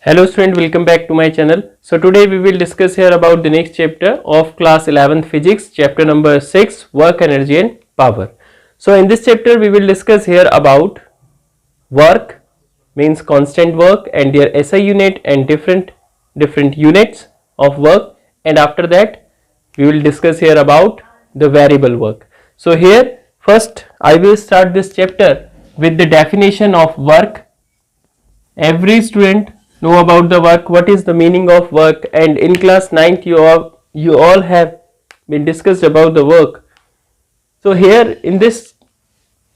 Hello student, welcome back to my channel. So today we will discuss here about the next chapter of class 11th physics, chapter number 6, work, energy and power. So in this chapter we will discuss here about work means constant work and their SI unit and different units of work, and after that we will discuss here about the variable work. So here first I will start this chapter with the definition of work. Every student know about the work, what is the meaning of work, and in class 9th you all have been discussed about the work. So here in this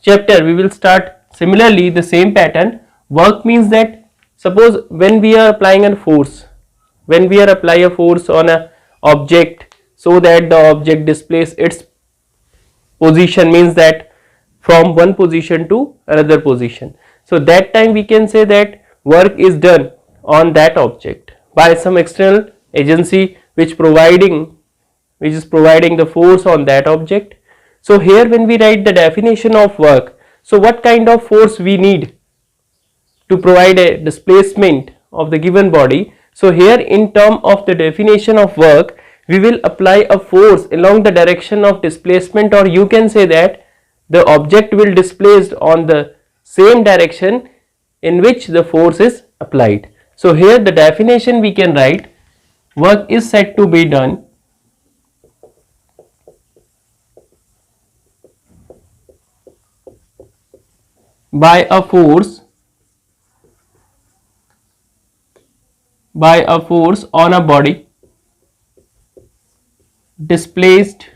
chapter we will start similarly the same pattern. Work means that suppose when we are applying a force, when we are apply a force on a object so that the object displays its position, means that from one position to another position. So that time we can say that work is done on that object by some external agency which is providing the force on that object. So here when we write the definition of work, so what kind of force we need to provide a displacement of the given body. So here in term of the definition of work, we will apply a force along the direction of displacement, or you can say that the object will displaced on the same direction in which the force is applied. So here the definition we can write: work is said to be done by a force on a body displaced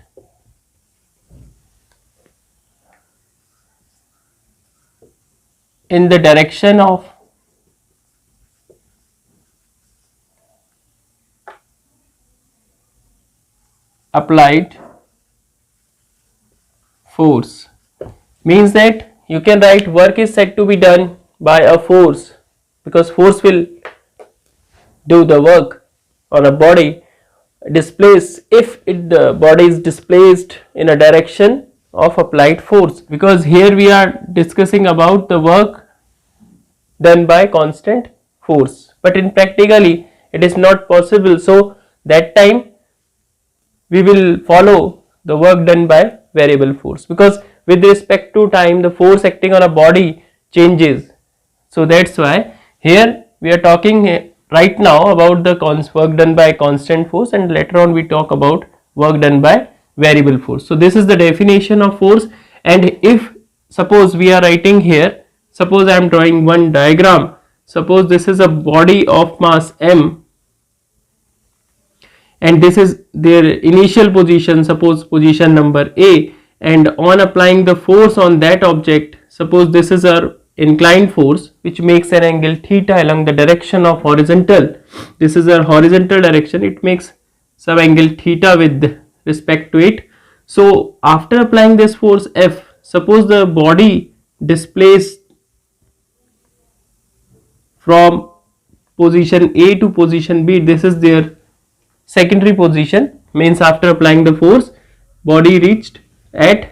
in the direction of applied force. Means that you can write work is said to be done by a force, because force will do the work on a body displaced if the body is displaced in a direction of applied force, because here we are discussing about the work done by constant force, but in practically it is not possible. So that time we will follow the work done by variable force, because with respect to time the force acting on a body changes. So that's why here we are talking right now about the work done by constant force, and later on we talk about work done by variable force. So this is the definition of force. And if suppose we are writing here, suppose I am drawing one diagram, suppose this is a body of mass m and this is their initial position, suppose position number A, and on applying the force on that object, suppose this is our inclined force which makes an angle theta along the direction of horizontal. This is our horizontal direction, it makes some angle theta with respect to it. So after applying this force F, suppose the body displaced from position A to position B, this is their secondary position, means after applying the force body reached at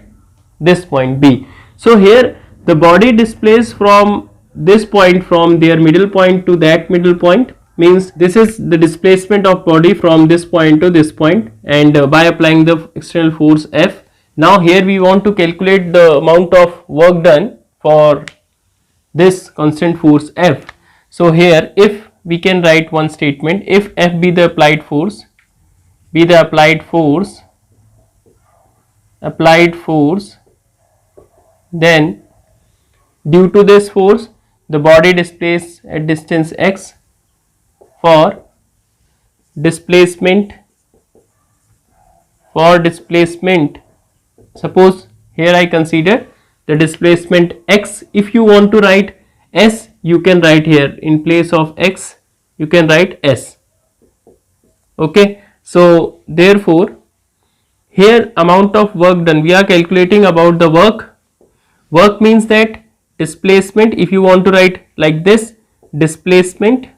this point B. So here the body displaced from this point, from their middle point to that middle point, means this is the displacement of body from this point to this point, and by applying the external force F. Now here we want to calculate the amount of work done for this constant force F. So here if we can write one statement: if F be the applied force, then due to this force the body displaced at distance x for displacement, suppose here I consider the displacement x. If you want to write s, you can write here in place of x you can write s. Okay, so therefore here amount of work done, we are calculating about the work means that displacement, if you want to write like this, displacement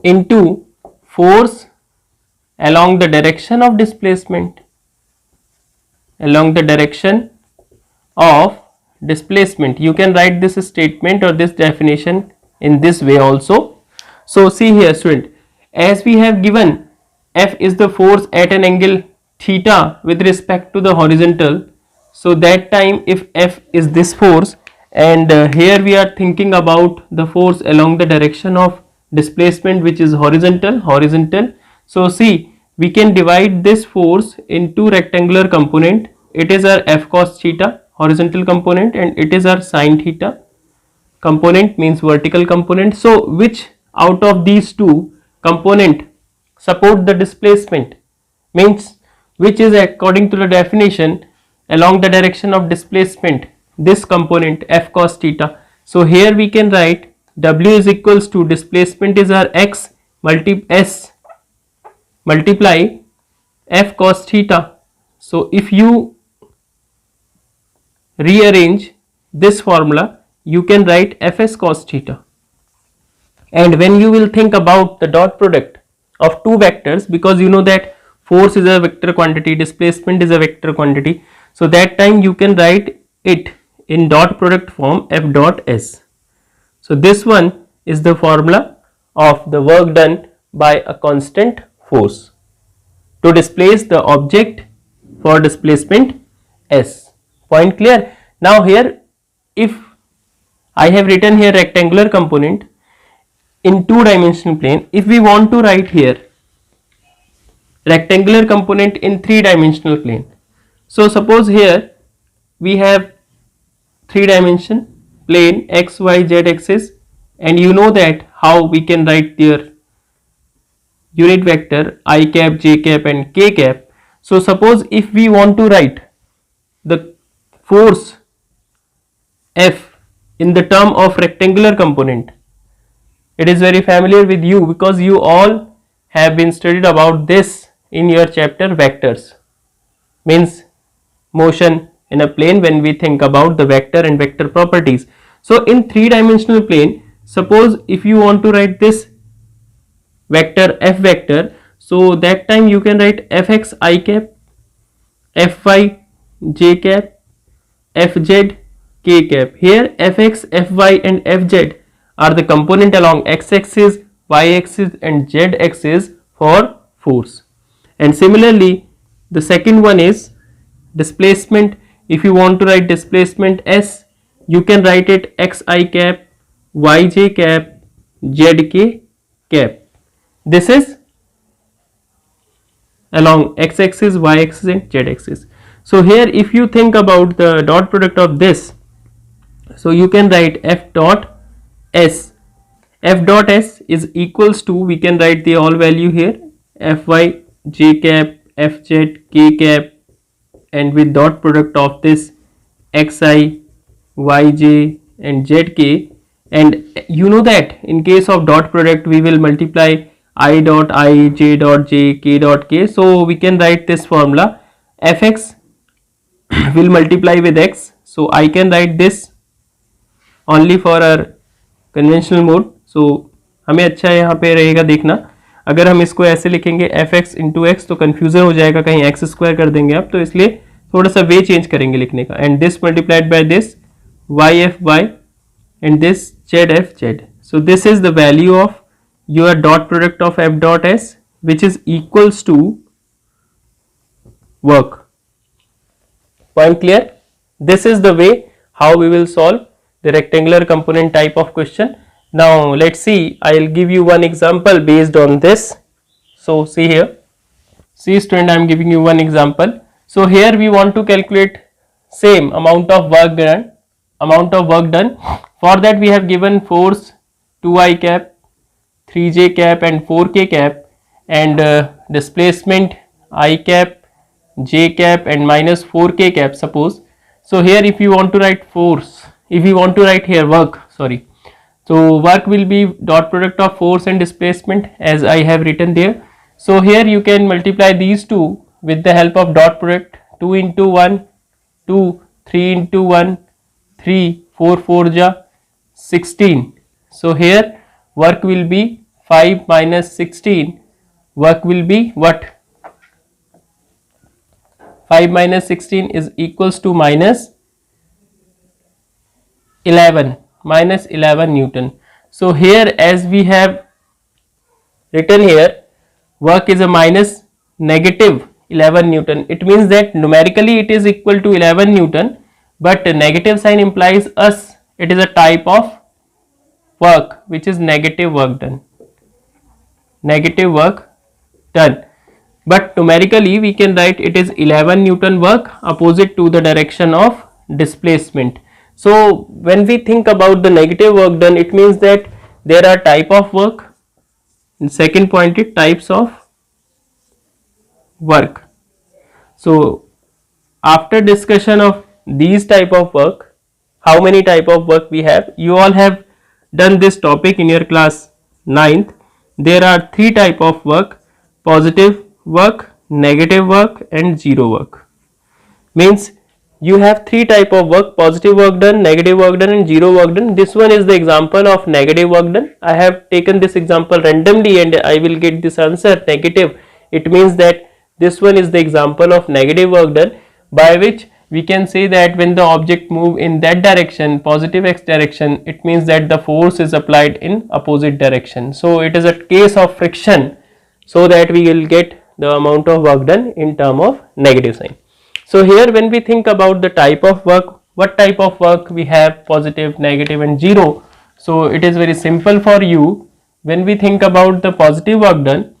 into force along the direction of displacement, you can write this statement or this definition in this way also. So see here student, as we have given F is the force at an angle theta with respect to the horizontal. So that time if F is this force, and here we are thinking about the force along the direction of displacement which is horizontal. So see, we can divide this force into rectangular component. It is our F cos theta horizontal component, and it is our sin theta component, means vertical component. So which out of these two component support the displacement, means which is according to the definition along the direction of displacement, this component F cos theta. So here we can write W is equals to displacement is our x S multiply F cos theta. So if you rearrange this formula, you can write Fs cos theta. And when you will think about the dot product of two vectors, because you know that force is a vector quantity, displacement is a vector quantity, so that time you can write it in dot product form F dot S. So this one is the formula of the work done by a constant force to displace the object for displacement S. Point clear? Now here, if I have written here rectangular component in two dimensional plane, if we want to write here rectangular component in three dimensional plane, so suppose here we have three dimension plane x, y, z axis, and you know that how we can write their unit vector I cap, j cap and k cap. So suppose if we want to write the force F in the term of rectangular component, it is very familiar with you because you all have been studied about this in your chapter vectors, means motion in a plane when we think about the vector and vector properties. So in three dimensional plane, suppose if you want to write this vector F vector, so that time you can write Fx I cap, Fy j cap, Fz k cap. Here Fx, Fy and Fz are the component along x axis, y axis and z axis for force. And similarly the second one is displacement. If you want to write displacement S, you can write it xi cap, yj cap, zk cap. This is along x axis, y axis and z axis. So here if you think about the dot product of this, so you can write F dot S. F dot S is equals to, we can write the all value here, Fy j cap, Fz k cap, and with dot product of this xi, yj and zk. And you know that in case of dot product we will multiply I dot I, j dot j, k dot k. So we can write this formula, Fx will multiply with x. So I can write this only for our conventional mode. So हमें अच्छा यहाँ पे रहेगा देखना, अगर हम इसको ऐसे लिखेंगे एफ एक्स इंटू एक्स तो कन्फ्यूजन हो जाएगा, कहीं एक्स स्क्वायर कर देंगे आप, तो इसलिए थोड़ा सा वे चेंज करेंगे लिखने का. And this multiplied by this Y F Y and this Z F Z. So this is the value of your dot product of F dot S which is equals to work. Point clear? This is the way how we will solve the rectangular component type of question. Now let's see, I'll give you one example based on this. So see here, see student, I'm giving you one example. So here we want to calculate same amount of work done. For that we have given force 2i cap, 3j cap and 4k cap, and displacement I cap, j cap and minus 4k cap suppose. So here if you want to write force, if you want to write here work, sorry, so work will be dot product of force and displacement as I have written there. So here you can multiply these two with the help of dot product. 2 into 1 2, 3 into 1 3, 4 4 ja 16. So here work will be 5 minus 16, work will be what? 5 minus 16 is equals to minus 11 Newton. So here as we have written here work is a minus negative 11 Newton. It means that numerically it is equal to 11 Newton, but negative sign implies us it is a type of work which is negative work done. Negative work done. But numerically we can write it is 11 Newton work opposite to the direction of displacement. So when we think about the negative work done, it means that there are type of work. And second point is types of work. So after discussion of these type of work, how many type of work we have? You all have done this topic in your class 9th. There are three type of work: positive work, negative work and zero work. Means you have three type of work: positive work done, negative work done and zero work done. This one is the example of negative work done. I have taken this example randomly and I will get this answer negative. It means that this one is the example of negative work done, by which we can say that when the object move in that direction, positive x direction, it means that the force is applied in opposite direction. So it is a case of friction, so that we will get the amount of work done in term of negative sign. So here when we think about the type of work, what type of work we have: positive, negative and zero. So it is very simple for you. When we think about the positive work done,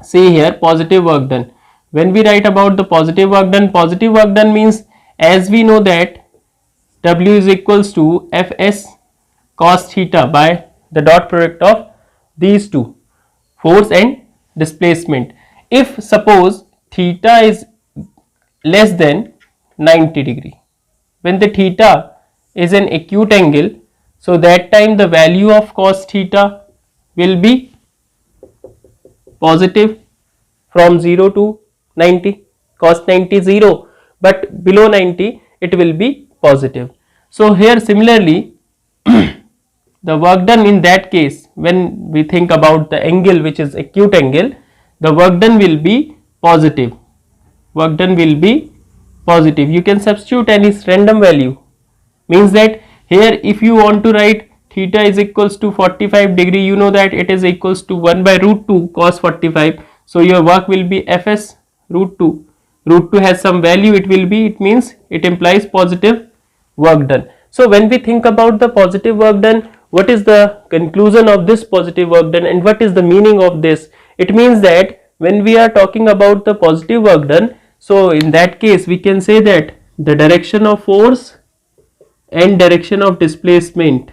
see here positive work done. When we write about the positive work done means, as we know that W is equals to Fs cos theta by the dot product of these two, force and displacement. If suppose theta is less than 90 degree, when the theta is an acute angle, so that time the value of cos theta will be positive from 0 to 90, cos 90 0, but below 90 it will be positive. So here similarly the work done in that case, when we think about the angle which is acute angle, the work done will be positive. Work done will be positive. You can substitute any random value. Means that here if you want to write theta is equals to 45 degree, you know that it is equals to 1 by root 2 cos 45. So your work will be Fs root 2. Root 2 has some value, it will be, it means it implies positive work done. So when we think about the positive work done, what is the conclusion of this positive work done and what is the meaning of this? It means that when we are talking about the positive work done, so in that case we can say that the direction of force and direction of displacement,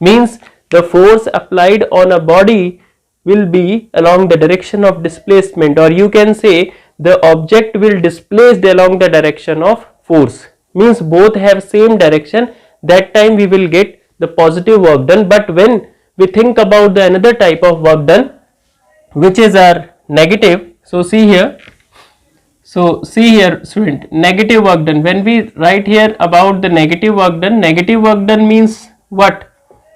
means the force applied on a body will be along the direction of displacement, or you can say the object will displaced along the direction of force. Means both have same direction, that time we will get the positive work done. But when we think about the another type of work done which is our negative, so see here, student, negative work done. When we write here about the negative work done means what?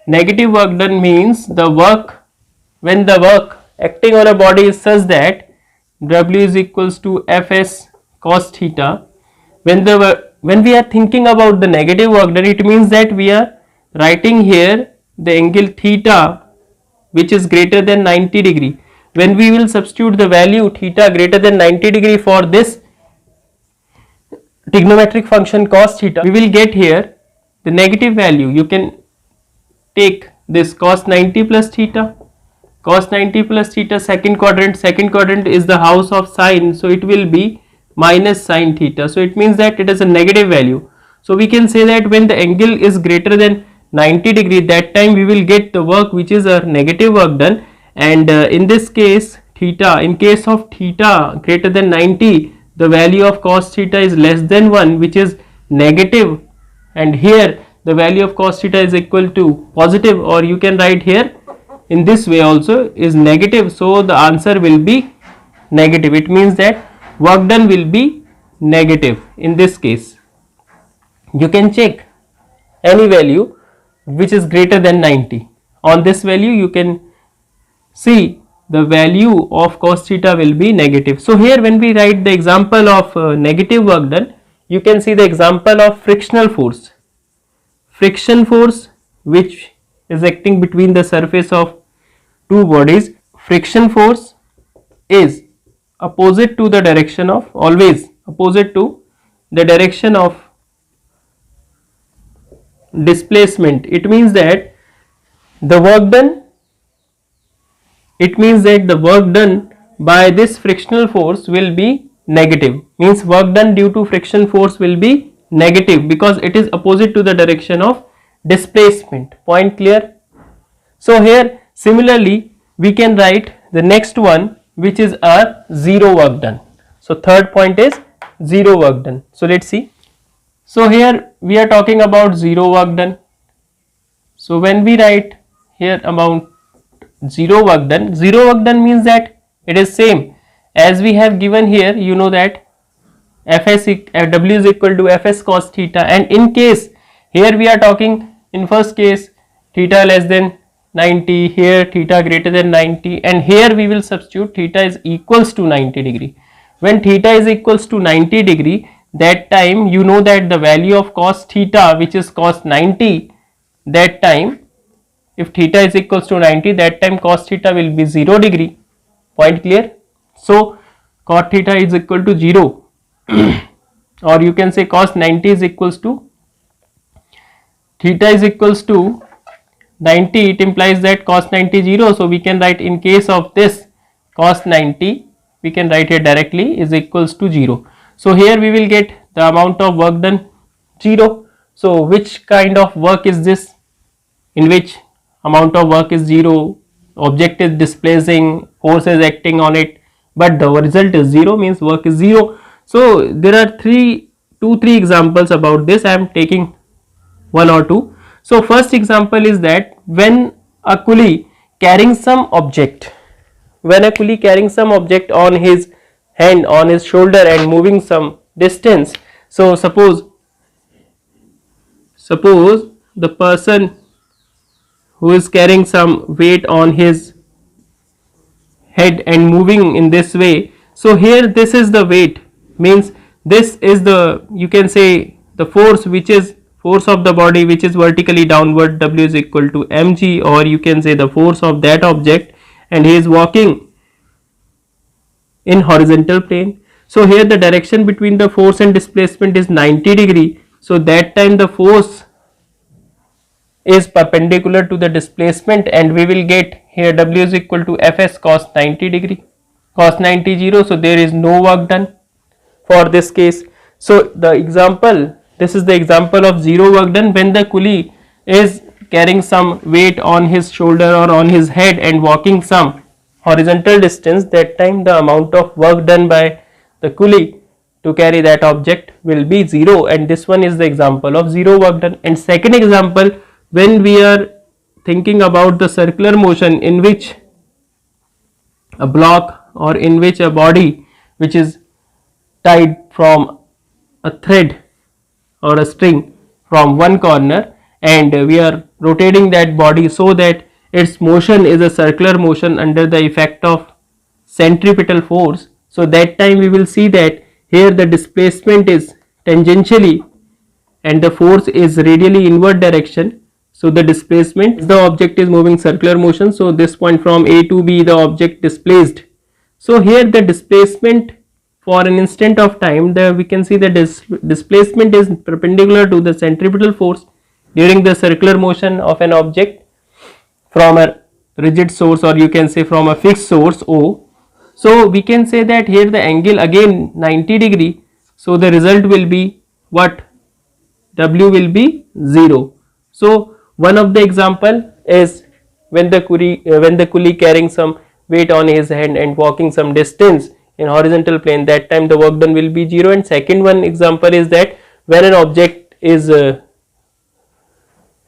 Negative work done means the work, when the work acting on a body is such that W is equals to Fs cos theta. When we are thinking about the negative work done, it means that we are writing here the angle theta which is greater than 90 degree. When we will substitute the value theta greater than 90 degree for this trigonometric function cos theta, we will get here the negative value. You can take this cos 90 plus theta, cos 90 plus theta, second quadrant is the house of sine, so it will be minus sine theta. So it means that it is a negative value. So we can say that when the angle is greater than 90 degree, that time we will get the work which is a negative work done. And in this case theta, in case of theta greater than 90, the value of cos theta is less than 1, which is negative, and here the value of cos theta is equal to positive, or you can write here in this way also is negative. So the answer will be negative. It means that work done will be negative in this case. You can check any value which is greater than 90. On this value you can see the value of cos theta will be negative. So here when we write the example of negative work done, you can see the example of frictional force. Friction force which is acting between the surface of two bodies, friction force is opposite to the direction of, always opposite to the direction of displacement. It means that the work done, it means that the work done by this frictional force will be negative, means work done due to friction force will be negative because it is opposite to the direction of displacement. Point clear? So here similarly we can write the next one, which is our zero work done. So third point is zero work done. So let's see. So here we are talking about zero work done. So when we write here about zero work done means that it is same as we have given here. You know that W is equal to Fs cos theta, and in case here we are talking in first case theta less than 90, here theta greater than 90, and here we will substitute theta is equals to 90 degree. When theta is equals to 90 degree, that time you know that the value of cos theta, which is cos 90, that time if theta is equals to 90, that time cos theta will be 0 degree. Point clear? So cot theta is equal to 0 or you can say cos 90 is equals to theta is equals to 90. It implies that cos 90 0. So we can write in case of this cos 90, we can write here directly is equals to 0. So here we will get the amount of work done 0. So which kind of work is this, in which amount of work is 0, object is displacing, force is acting on it, but the result is 0, means work is 0. So there are three examples about this. I am taking one or two. So first example is that when a coolie carrying some object, on his hand, on his shoulder and moving some distance. So suppose the person who is carrying some weight on his head and moving in this way. So here this is the weight, means this is the, you can say the force, which is force of the body which is vertically downward, W is equal to mg, or you can say the force of that object, and he is walking in horizontal plane. So here the direction between the force and displacement is 90 degree. So that time the force is perpendicular to the displacement, and we will get here W is equal to Fs cos 90 degree, cos 90 0. So there is no work done for this case. So the example, this is the example of zero work done when the coolie is carrying some weight on his shoulder or on his head and walking some horizontal distance. That time the amount of work done by the coolie to carry that object will be 0, and this one is the example of zero work done. And second example, when we are thinking about the circular motion in which a block or in which a body which is tied from a thread or a string from one corner, and we are rotating that body so that its motion is a circular motion under the effect of centripetal force. So that time we will see that here the displacement is tangentially and the force is radially inward direction. So the displacement, the object is moving circular motion, so this point from A to B the object displaced. So here the displacement for an instant of time, we can see the displacement is perpendicular to the centripetal force during the circular motion of an object from a rigid source, or you can say from a fixed source O. So we can say that here the angle again 90 degree. So the result will be what? W will be 0. So one of the example is when the coolie carrying some weight on his hand and walking some distance in horizontal plane, that time the work done will be 0. And second one example is that when an object is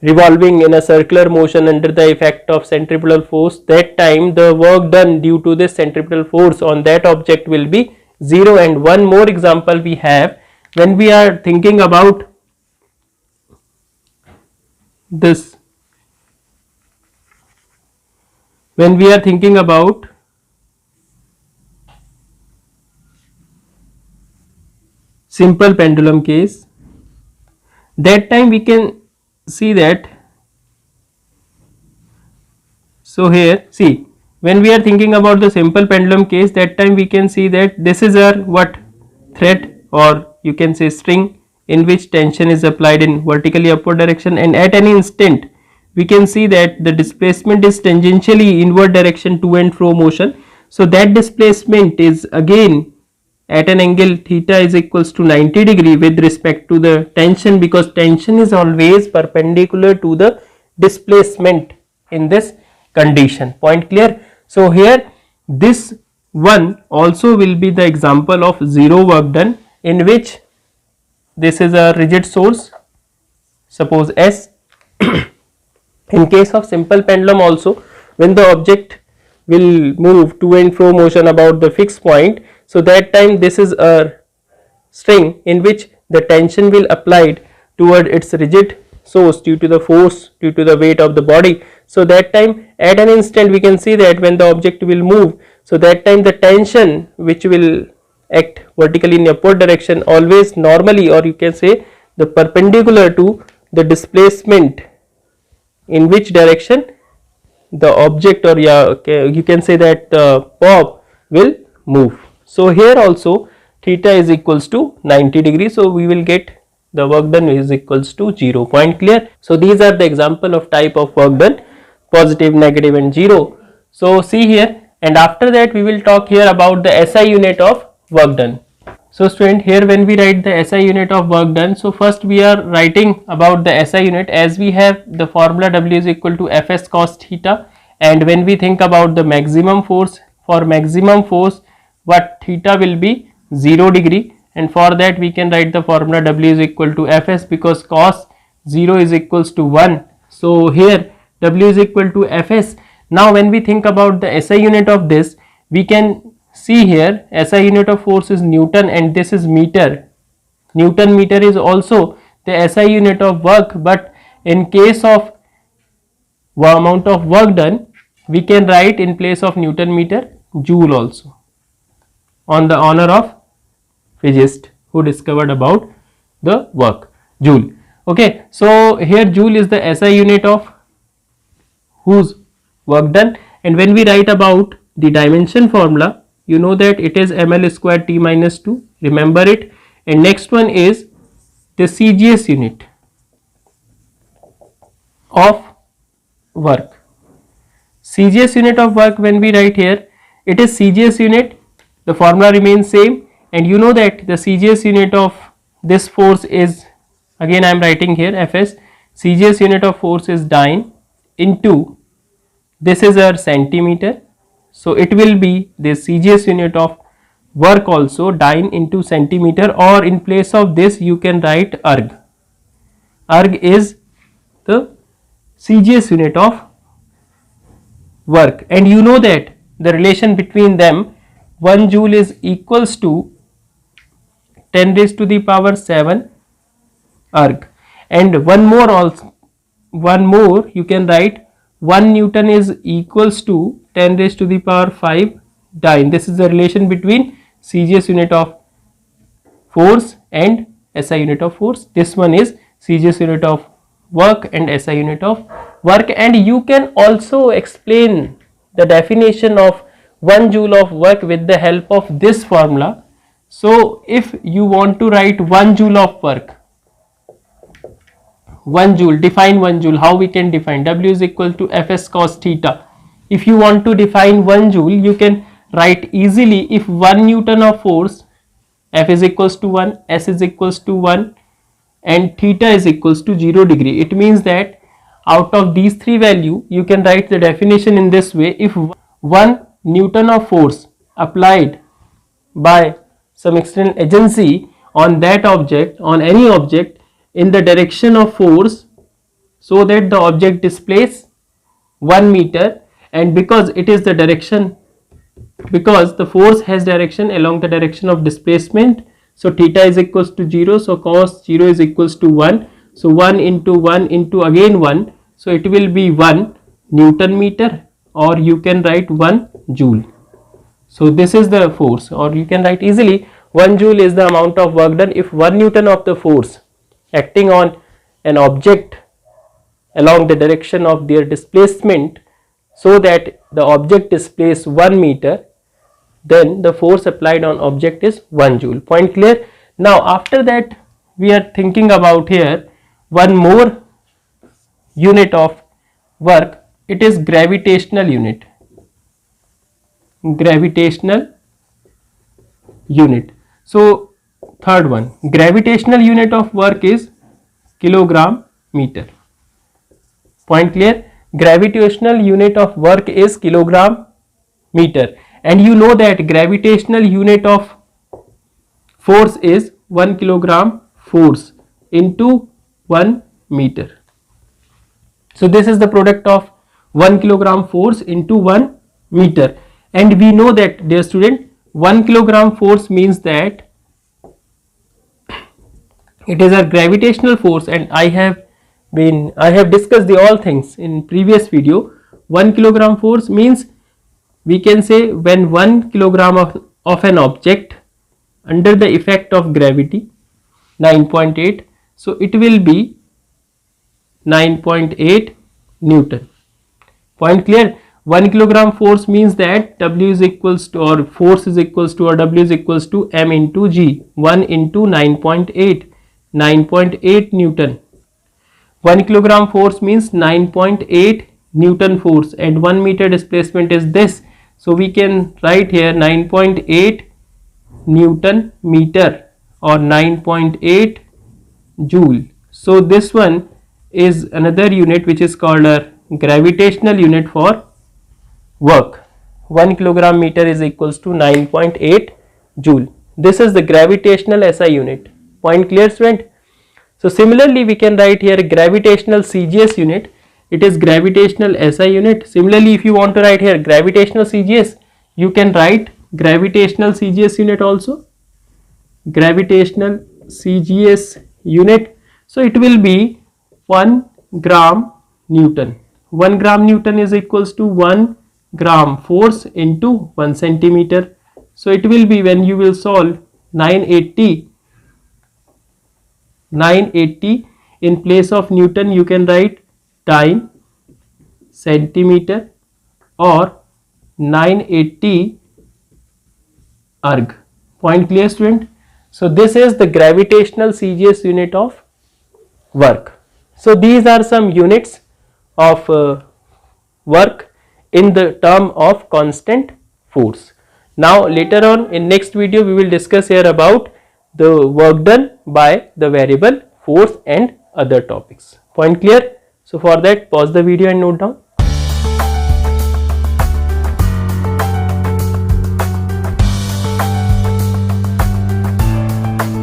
revolving in a circular motion under the effect of centripetal force, that time the work done due to this centripetal force on that object will be 0. And one more example we have when we are thinking about this, when we are thinking about simple pendulum case, that time we can see that So here see, when we are thinking about the simple pendulum case, that time we can see that this is our what, thread, or you can say string, in which tension is applied in vertically upward direction, and at any instant we can see that the displacement is tangentially inward direction to and fro motion. So that displacement is again at an angle theta is equals to 90 degree with respect to the tension, because tension is always perpendicular to the displacement in this condition. Point clear? So here this one also will be the example of zero work done, in which this is a rigid source, suppose S. In case of simple pendulum also, when the object will move to and fro motion about the fixed point, so that time this is a string in which the tension will applied toward its rigid source due to the force, due to the weight of the body. So that time at an instant we can see that when the object will move, so that time the tension which will act vertically in upward direction always normally, or you can say the perpendicular to the displacement in which direction the object, or you can say that the bob will move. So here also theta is equals to 90 degrees, so we will get the work done is equals to 0. Point clear? So these are the example of type of work done, positive, negative and 0. So see here, and after that we will talk here about the SI unit of work done. So student, here when we write the SI unit of work done, so first we are writing about the SI unit, as we have the formula W is equal to Fs cos theta, and when we think about the maximum force, for maximum force what theta will be 0 degree, and for that we can write the formula W is equal to Fs, because cos 0 is equals to 1. So here W is equal to Fs. Now when we think about the SI unit of this, we can see here SI unit of force is Newton and this is meter. Newton meter is also the SI unit of work, but in case of amount of work done, we can write in place of Newton meter joule also, on the honor of physicist who discovered about the work, joule. Okay, so here joule is the SI unit of whose work done, and when we write about the dimension formula, you know that it is ml square t minus 2, remember it. And next one is the CGS unit of work. CGS unit of work, when we write here, it is CGS unit, the formula remains same, and you know that the CGS unit of this force is, again I am writing here Fs, CGS unit of force is dyne into, this is our centimeter, so it will be the CGS unit of work also dyne into centimeter, or in place of this you can write erg. Erg is the CGS unit of work, and you know that the relation between them, 1 joule is equals to 10 raised to the power 7 erg, and one more you can write 1 Newton is equals to 10 raised to the power 5 dyne. This is the relation between CGS unit of force and SI unit of force. This one is CGS unit of work and SI unit of work, and you can also explain the definition of 1 joule of work with the help of this formula. So if you want to write 1 joule of work, 1 joule, define 1 joule, how we can define? W is equal to Fs cos theta. If you want to define 1 joule, you can write easily, if 1 Newton of force, F is equals to 1, S is equals to 1 and theta is equals to 0 degree. It means that out of these three value, you can write the definition in this way: if 1 Newton of force applied by some external agency on that object, on any object, in the direction of force, so that the object displaces 1 meter, and because it is the direction, because the force has direction along the direction of displacement, so theta is equals to 0, so cos 0 is equals to 1, so 1 into again 1, so it will be 1 Newton meter, or you can write 1 joule. So this is the force, or you can write easily 1 joule is the amount of work done if 1 Newton of the force acting on an object along the direction of their displacement so that the object is placed 1 meter, then the force applied on object is 1 joule. Point clear? Now after that we are thinking about here one more unit of work. It is gravitational unit. Gravitational unit. So third one, gravitational unit of work is kilogram meter. Point clear? Gravitational unit of work is kilogram meter, and you know that gravitational unit of force is 1 kilogram force into 1 meter. So this is the product of 1 kilogram force into 1 meter, and we know that, dear student, 1 kilogram force means that it is a gravitational force, and I have discussed the all things in previous video. 1 kilogram force means, we can say, when 1 kilogram of an object under the effect of gravity 9.8, so it will be 9.8 Newton. Point clear? 1 kilogram force means that W is equals to, or force is equals to, or W is equals to M into G. 1 into 9.8, 9.8 Newton. 1 kilogram force means 9.8 Newton force, and 1 meter displacement is this. So we can write here 9.8 Newton meter or 9.8 joule. So this one is another unit which is called a gravitational unit for work. 1 kilogram meter is equals to 9.8 joule. This is the gravitational SI unit. Point clear, student? So similarly we can write here gravitational CGS unit. It is gravitational SI unit. Similarly, if you want to write here gravitational CGS, you can write gravitational CGS unit also. Gravitational CGS unit. So it will be 1 gram Newton. 1 gram Newton is equals to 1 gram force into 1 centimeter. So it will be, when you will solve 980 in place of Newton, you can write time centimeter or 980 erg. Point clear, student? So this is the gravitational CGS unit of work. So these are some units of work in the term of constant force. Now later on in next video we will discuss here about the work done by the variable force and other topics. Point clear? So for that, pause the video and note down.